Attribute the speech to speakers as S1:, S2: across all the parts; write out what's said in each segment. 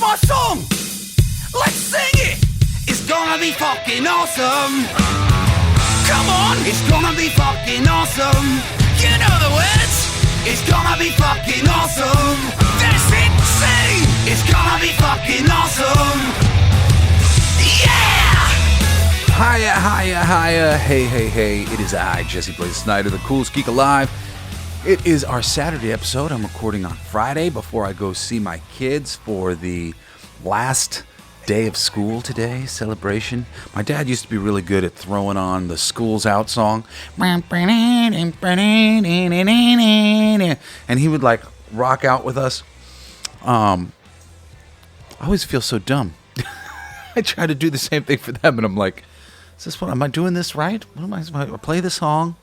S1: my song. Let's sing it. It's gonna be fucking awesome. Come on, it's gonna be fucking awesome. You know the words. It's gonna be fucking awesome. That's it, sing. It's gonna be fucking awesome. Yeah!
S2: Hiya, hiya, hiya. Hey, hey, hey. It is I, Jesse Blaze Snyder, the Coolest Geek Alive. It is our Saturday episode. I'm recording on Friday before I go see my kids for the last day of school today celebration. My dad used to be really good at throwing on the School's Out song. And he would like rock out with us. I always feel so dumb. I try to do the same thing for them and I'm like, is this what, am I doing this right? What am I play the song?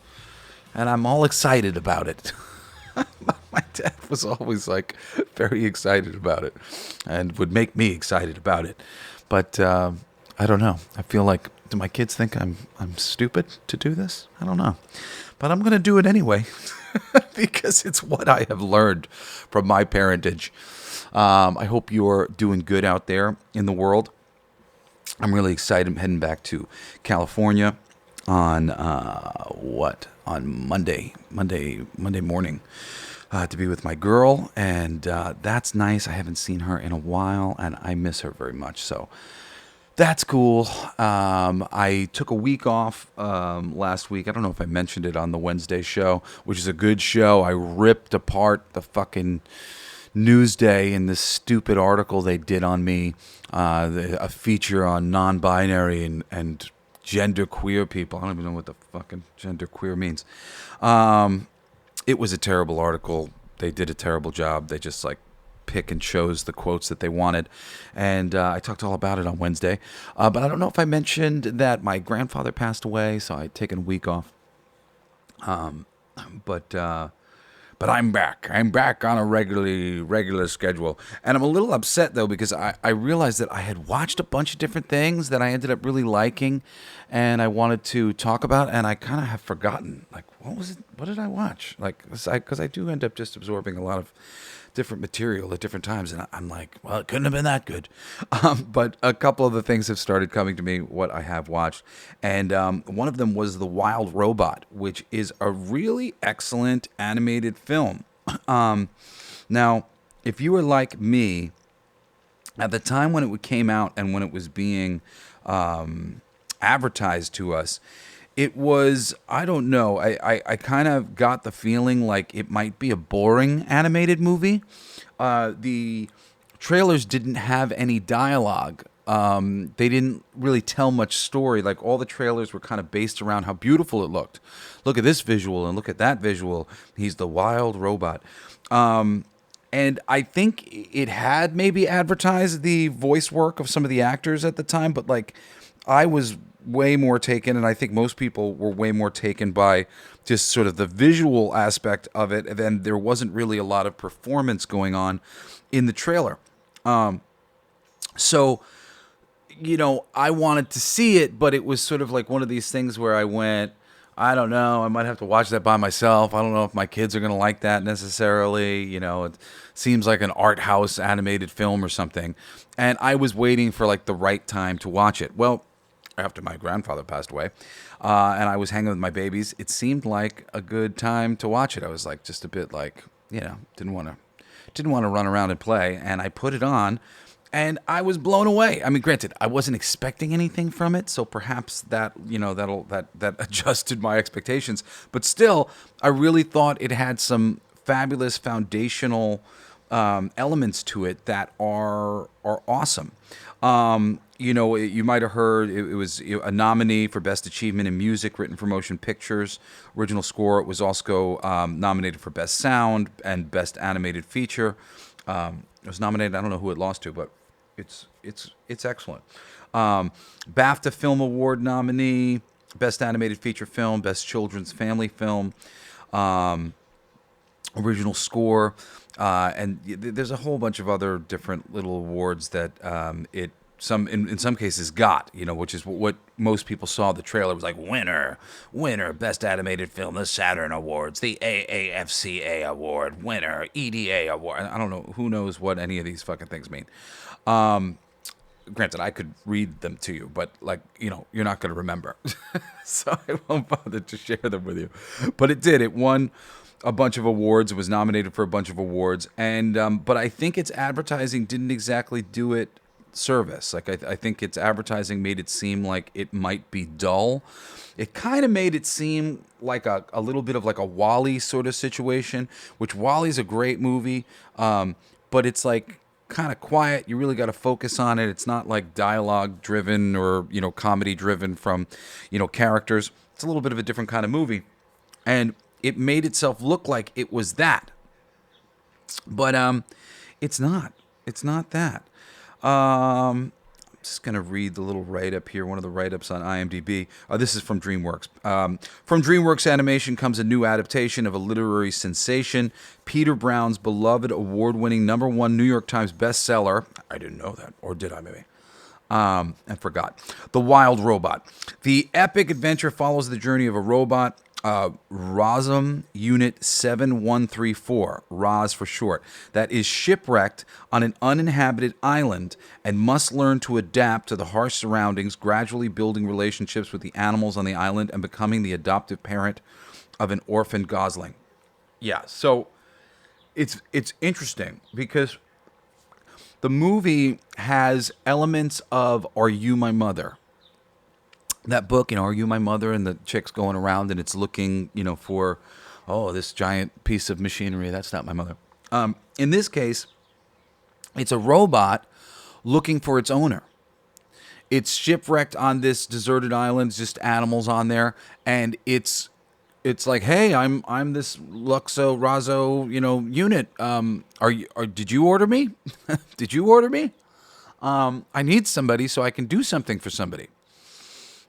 S2: And I'm all excited about it. My dad was always like very excited about it and would make me excited about it. But I don't know. I feel like, do my kids think I'm stupid to do this? I don't know. But I'm going to do it anyway because it's what I have learned from my parentage. I hope you're doing good out there in the world. I'm really excited. I'm heading back to California on on Monday morning to be with my girl, and that's nice. I haven't seen her in a while, and I miss her very much. So that's cool. I took a week off last week. I don't know if I mentioned it on the Wednesday show, which is a good show. I ripped apart the fucking Newsday in this stupid article they did on me, a feature on non-binary and genderqueer people. I don't even know what the fucking genderqueer means. It was a terrible article. They did a terrible job. They just like pick and chose the quotes that they wanted. And I talked all about it on Wednesday. But I don't know if I mentioned that my grandfather passed away, so I'd taken a week off. But I'm back. I'm back on a regular schedule. And I'm a little upset, though, because I realized that I had watched a bunch of different things that I ended up really liking and I wanted to talk about, and I kind of have forgotten. Like, what was it? What did I watch? Like, because I do end up just absorbing a lot of different material at different times, and I'm like, well, it couldn't have been that good. But a couple of the things have started coming to me, what I have watched, and one of them was The Wild Robot, which is a really excellent animated film. Now, if you were like me, at the time when it came out and when it was being advertised to us, it was, I don't know, I kind of got the feeling like it might be a boring animated movie. The trailers didn't have any dialogue. They didn't really tell much story. Like, all the trailers were kind of based around how beautiful it looked. Look at this visual and look at that visual. He's the wild robot. And I think it had maybe advertised the voice work of some of the actors at the time, but like, I was way more taken, and I think most people were way more taken by just sort of the visual aspect of it, and then there wasn't really a lot of performance going on in the trailer. So, you know, I wanted to see it, but it was sort of like one of these things where I went, I don't know, I might have to watch that by myself. I don't know if my kids are going to like that necessarily. You know, it seems like an art house animated film or something. And I was waiting for like the right time to watch it. Well, after my grandfather passed away, and I was hanging with my babies, it seemed like a good time to watch it. I was like just a bit like, you know, didn't want to run around and play, and I put it on, and I was blown away. I mean, granted, I wasn't expecting anything from it, so perhaps that, you know, that adjusted my expectations. But still, I really thought it had some fabulous foundational elements to it that are awesome. You know, you might have heard it was a nominee for Best Achievement in Music, Written for Motion Pictures, Original Score. It was also nominated for Best Sound and Best Animated Feature. It was nominated. I don't know who it lost to, but it's excellent. BAFTA Film Award nominee, Best Animated Feature Film, Best Children's Family Film, Original Score, and there's a whole bunch of other different little awards that it in some cases got, which is what most people saw. The trailer was like winner, best animated film, the Saturn Awards, the AAFCA Award, winner, EDA Award. I don't know, who knows what any of these fucking things mean. Granted, I could read them to you, but you're not going to remember. So I won't bother to share them with you. But it did. It won a bunch of awards. It was nominated for a bunch of awards. And but I think its advertising didn't exactly do it service. Like I think its advertising made it seem like it might be dull. It kind of made it seem like a little bit of like a WALL-E sort of situation, which WALL-E's a great movie, but it's like kind of quiet. You really got to focus on it. It's not like dialogue driven or comedy driven from characters. It's a little bit of a different kind of movie, and it made itself look like it was that, but it's not. It's not that. I'm just going to read the little write-up here, one of the write-ups on IMDb. This is from DreamWorks. From DreamWorks Animation comes a new adaptation of a literary sensation, Peter Brown's beloved award-winning #1 New York Times bestseller. I didn't know that, or did I maybe? I forgot. The Wild Robot. The epic adventure follows the journey of a robot, Rosum Unit 7134, Roz for short, that is shipwrecked on an uninhabited island and must learn to adapt to the harsh surroundings, gradually building relationships with the animals on the island and becoming the adoptive parent of an orphaned gosling. Yeah, so it's interesting because the movie has elements of Are You My Mother? That book, Are You My Mother? And the chick's going around and it's looking, for, this giant piece of machinery. That's not my mother. In this case, it's a robot looking for its owner. It's shipwrecked on this deserted island, just animals on there, and it's like, hey, I'm this Luxo Razzo, unit. Did you order me? Did you order me? I need somebody so I can do something for somebody.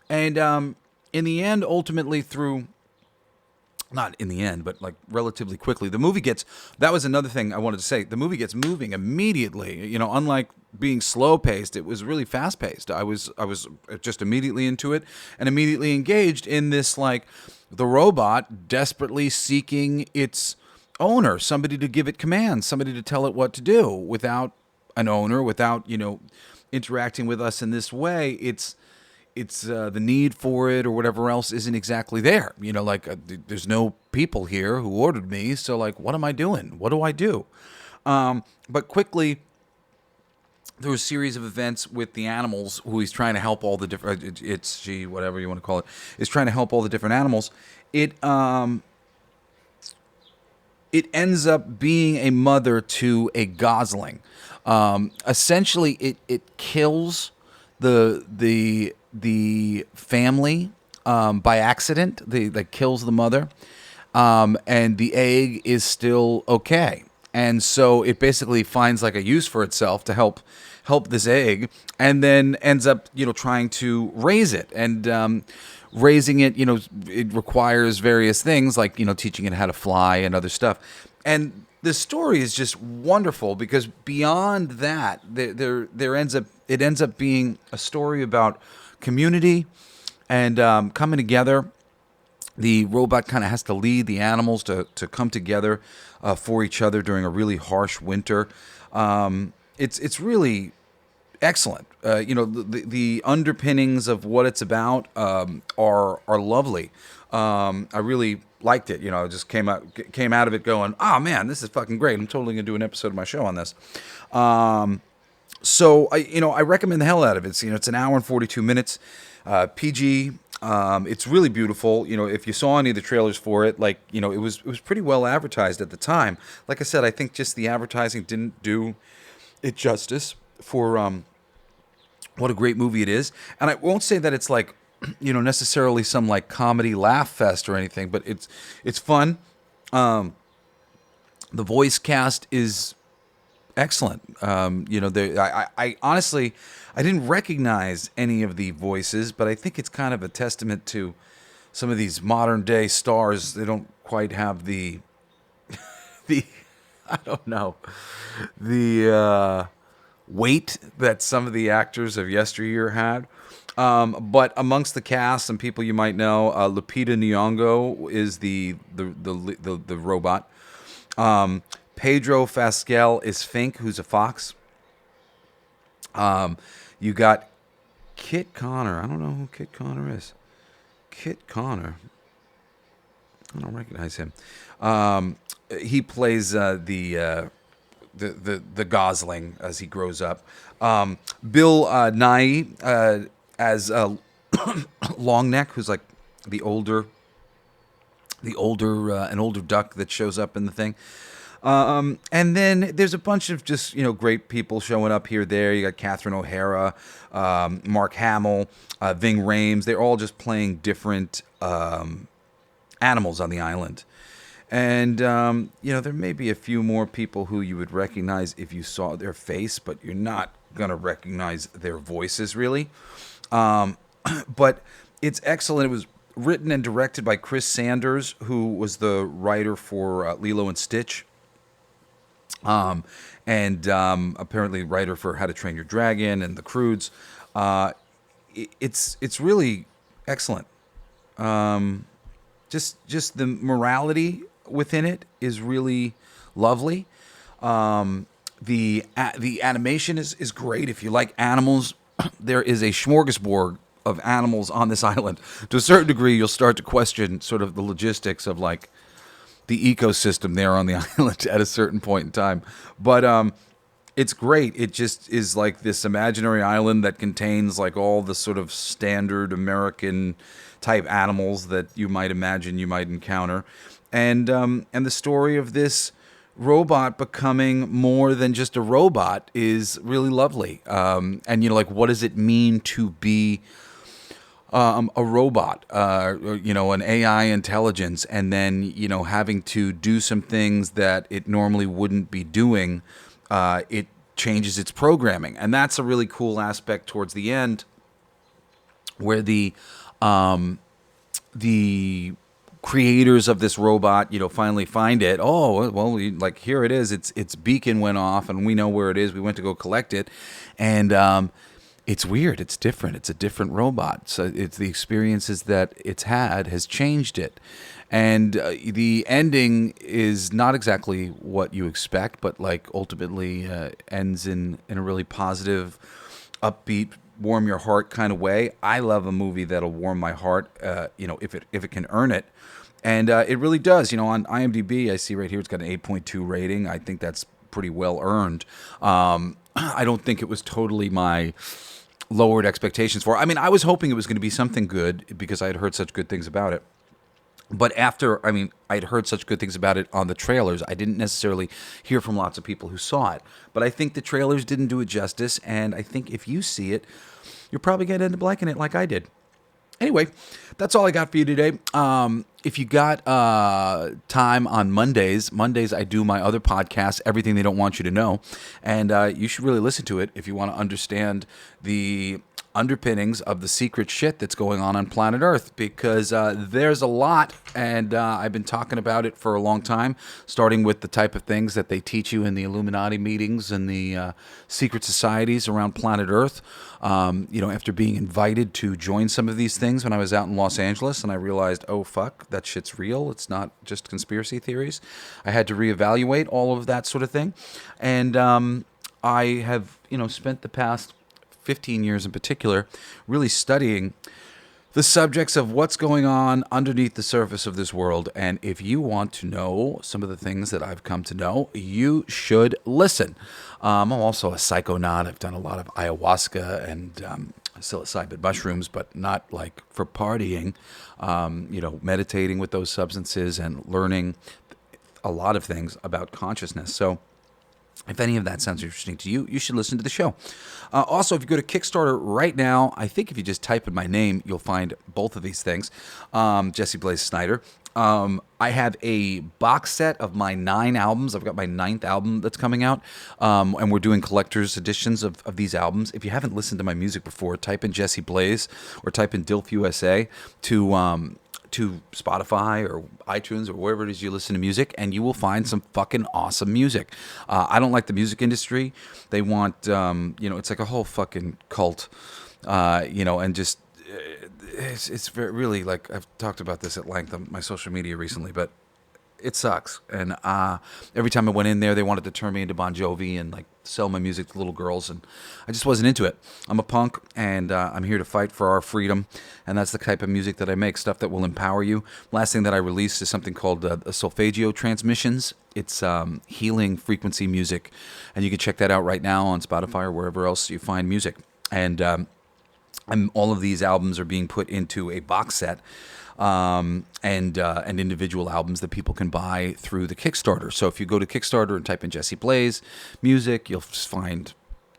S2: And in the end, ultimately not in the end, but like relatively quickly, the movie gets, that was another thing I wanted to say. The movie gets moving immediately, unlike being slow paced, it was really fast paced. I was just immediately into it and immediately engaged in this, like the robot desperately seeking its owner, somebody to give it commands, somebody to tell it what to do without an owner, without, interacting with us in this way. It's the need for it or whatever else isn't exactly there. There's no people here who ordered me. So like, what am I doing? What do I do? But quickly, through a series of events with the animals who he's trying to help all the different, she, whatever you want to call it, is trying to help all the different animals. It ends up being a mother to a gosling. Essentially it kills the family by accident. That kills the mother, and the egg is still okay. And so it basically finds like a use for itself to help this egg, and then ends up trying to raise it. And raising it, it requires various things like teaching it how to fly and other stuff. And the story is just wonderful because beyond that, it ends up being a story about community and coming together. The robot kind of has to lead the animals to come together for each other during a really harsh winter. It's really excellent. The underpinnings of what it's about are lovely. I really liked it. I just came out of it going, oh man, this is fucking great. I'm totally gonna do an episode of my show on this. So I recommend the hell out of it. It's an hour and 42 minutes, PG. It's really beautiful. If you saw any of the trailers for it, it was pretty well advertised at the time. Like I said, I think just the advertising didn't do it justice for what a great movie it is. And I won't say that it's like necessarily some like comedy laugh fest or anything, but it's fun. The voice cast is excellent. I honestly, I didn't recognize any of the voices, but I think it's kind of a testament to some of these modern day stars. They don't quite have the I don't know, the weight that some of the actors of yesteryear had. But amongst the cast, some people you might know, Lupita Nyong'o is the robot. Pedro Pascal is Fink, who's a fox. You got Kit Connor. I don't know who Kit Connor is. Kit Connor. I don't recognize him. He plays the Gosling as he grows up. Bill Nighy as Longneck, who's like an older duck that shows up in the thing. And then there's a bunch of just, great people showing up here, there. You got Catherine O'Hara, Mark Hamill, Ving Rhames. They're all just playing different animals on the island. And, there may be a few more people who you would recognize if you saw their face, but you're not going to recognize their voices, really. But it's excellent. It was written and directed by Chris Sanders, who was the writer for Lilo and Stitch. And apparently writer for How to Train Your Dragon and The Croods. It's really excellent. Just the morality within it is really lovely. The animation is great. If you like animals, there is a smorgasbord of animals on this island. To a certain degree, you'll start to question sort of the logistics of like the ecosystem there on the island at a certain point in time. But it's great. It just is like this imaginary island that contains like all the sort of standard American type animals that you might imagine you might encounter. And the story of this robot becoming more than just a robot is really lovely. And what does it mean to be a robot, an AI intelligence, and then, having to do some things that it normally wouldn't be doing, it changes its programming. And that's a really cool aspect towards the end, where the creators of this robot, finally find it. Oh, well, here it is. Its beacon went off, and we know where it is. We went to go collect it, and it's weird. It's different. It's a different robot. So it's the experiences that it's had has changed it. And the ending is not exactly what you expect, but ultimately ends in a really positive, upbeat, warm your heart kind of way. I love a movie that'll warm my heart, if it can earn it. And it really does. On IMDb, I see right here it's got an 8.2 rating. I think that's pretty well earned. I don't think it was totally my lowered expectations for. I mean, I was hoping it was going to be something good because I had heard such good things about it. But I'd heard such good things about it on the trailers. I didn't necessarily hear from lots of people who saw it. But I think the trailers didn't do it justice. And I think if you see it, you're probably going to end up liking it like I did. Anyway, that's all I got for you today. If you got time on Mondays I do my other podcast, Everything They Don't Want You to Know. And you should really listen to it if you want to understand the underpinnings of the secret shit that's going on planet Earth, because there's a lot, and I've been talking about it for a long time, starting with the type of things that they teach you in the Illuminati meetings and the secret societies around planet Earth. After being invited to join some of these things when I was out in Los Angeles, and I realized, oh fuck, that shit's real. It's not just conspiracy theories. I had to reevaluate all of that sort of thing, and I have spent the past 15 years in particular, really studying the subjects of what's going on underneath the surface of this world. And if you want to know some of the things that I've come to know, you should listen. I'm also a psychonaut. I've done a lot of ayahuasca and psilocybin mushrooms, but not for partying, meditating with those substances and learning a lot of things about consciousness. So if any of that sounds interesting to you, you should listen to the show. Also, if you go to Kickstarter right now, I think if you just type in my name, you'll find both of these things. Jesse Blaze Snyder. I have a box set of my 9 albums. I've got my 9th album that's coming out, and we're doing collector's editions of these albums. If you haven't listened to my music before, type in Jesse Blaze or type in Dilf USA to Spotify or iTunes or wherever it is you listen to music, and you will find some fucking awesome music. I don't like the music industry. They want, it's like a whole fucking cult, and just it's very, really, like, I've talked about this at length on my social media recently, but it sucks. And every time I went in there, they wanted to turn me into Bon Jovi and like sell my music to little girls, and I just wasn't into it. I'm a punk, and I'm here to fight for our freedom, and that's the type of music that I make, stuff that will empower you. Last thing that I released is something called Solfeggio Transmissions. It's healing frequency music, and you can check that out right now on Spotify or wherever else you find music. And all of these albums are being put into a box set, and individual albums that people can buy through the Kickstarter. So if you go to Kickstarter and type in Jesse Blaze music, you'll find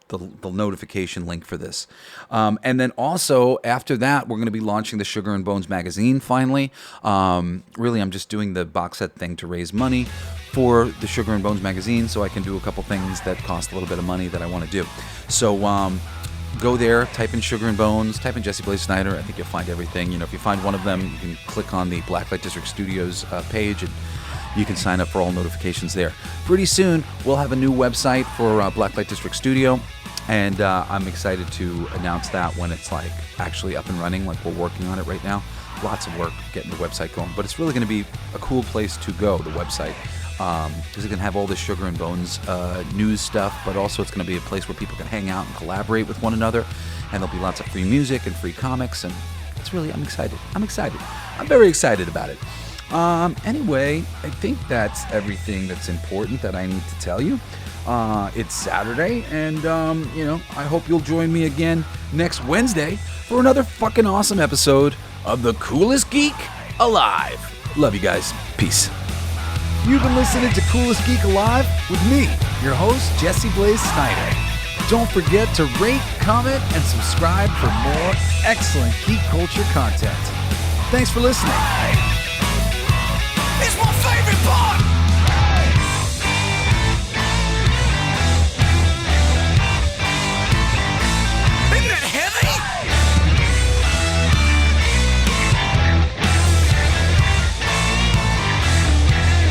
S2: the notification link for this. And then also after that, we're going to be launching the Sugar and Bones magazine finally. Really, I'm just doing the box set thing to raise money for the Sugar and Bones magazine, so I can do a couple things that cost a little bit of money that I want to do. So go there, type in Sugar and Bones, type in Jesse Blaze Snyder. I think you'll find everything. If you find one of them, you can click on the Blacklight District Studios page, and you can sign up for all notifications there. Pretty soon, we'll have a new website for Blacklight District Studio, and I'm excited to announce that when it's like actually up and running. Like, we're working on it right now. Lots of work getting the website going, but it's really going to be a cool place to go, the website. Because it can have all this Sugar and Bones news stuff, but also it's going to be a place where people can hang out and collaborate with one another, and there'll be lots of free music and free comics, and it's really, I'm excited. I'm very excited about it. Anyway, I think that's everything that's important that I need to tell you. It's Saturday, and, I hope you'll join me again next Wednesday for another fucking awesome episode of the Coolest Geek Alive. Love you guys. Peace. You've been listening to Coolest Geek Alive with me, your host, Jesse Blaze Snyder. Don't forget to rate, comment, and subscribe for more excellent geek culture content. Thanks for listening.
S1: It's my favorite part! Isn't that heavy?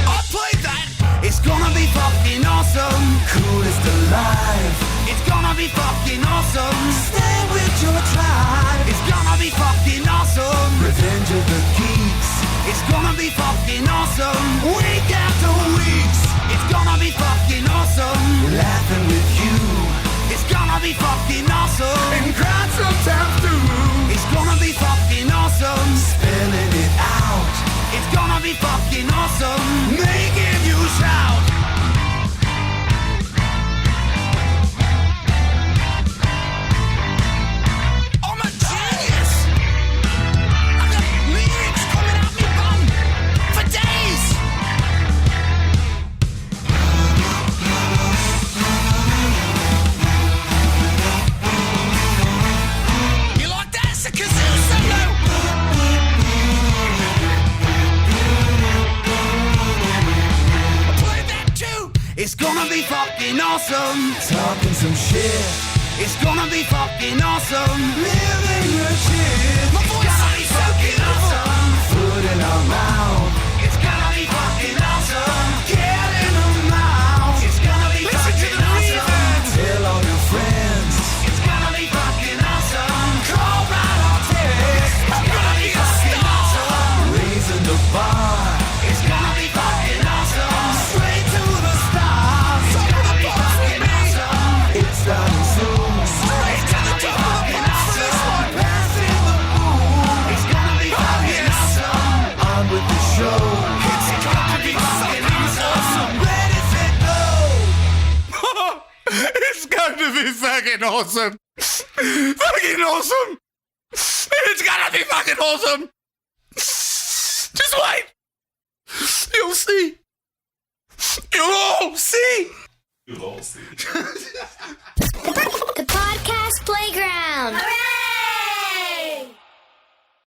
S1: I played that. It's gonna be fucking awesome. Coolest alive. It's gonna be fucking awesome. Stay with your tribe. It's gonna be fucking awesome. Revenge of the Geeks. It's gonna be fucking awesome. Week after weeks. It's gonna be fucking awesome. Laughing with you. It's gonna be fucking awesome. And crying sometimes too. It's gonna be fucking awesome. Spelling it out. It's gonna be fucking awesome. Making you shout. It's gonna be fucking awesome. Talking some shit. It's gonna be fucking awesome. Living your shit. My voice gonna be fucking awesome. Food in our mouth. It's gonna be fucking awesome. Get in the mouth. It's gonna be fucking awesome. Tell all your friends. It's gonna be fucking awesome. Call right or text. It's gonna be fucking awesome. Raising the bar. It's gonna be fucking awesome. Straight to the stars. It's gonna be fucking awesome. It's starting soon. Straight to the top. Awesome. Passing the moon. It's gonna be fucking awesome. On with the show. It's gonna be fucking awesome. Ready, set, go. It's gonna be fucking awesome. Fucking awesome. It's gonna be fucking awesome. Just wait. You'll see. You'll all see. You'll all see.